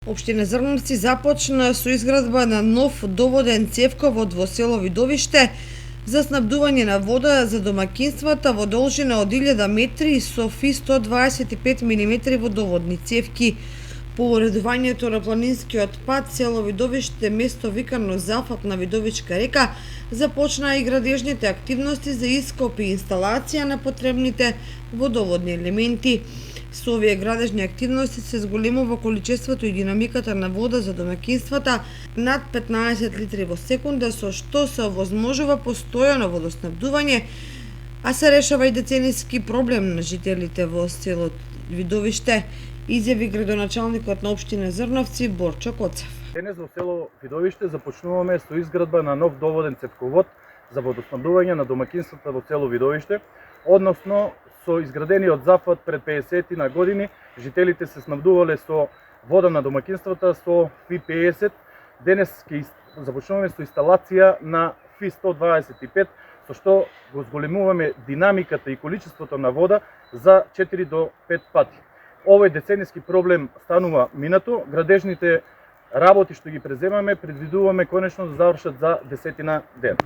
Општина Зрновци започна со изградба на нов доводен цевковод во село Видовиште за снабдување на вода за домаќинствата во должина од 1000 метри со фи 125 мм водоводни цевки. По уредувањето на планинскиот пат село Видовиште место викано Зафат на Видовичка река започнаа и градежните активности за ископ и инсталација на потребните водоводни елементи. Со овие градежни активности се зголемува количеството и динамиката на вода за домаќинствата над 15 литри во секунда, со што се овозможува постојано водоснабдување, а се решава и децениски проблем на жителите во село Видовиште, изјави градоначалникот на општина Зрновци Борчо Коцев. Денес во село Видовиште започнуваме со изградба на нов доводен цевковод за водоснабдување на домаќинствата во село Видовиште, односно со изградениот зафат пред 50 на години, жителите се снабдувале со вода на домаќинствата со фи 50. Денес ќе започнуваме со инсталација на фи 125, со што го зголемуваме динамиката и количеството на вода за 4 до 5 пати. Овој децениски проблем станува минато, градежните работи што ги преземаме предвидуваме конечно да завршат за 10 ден.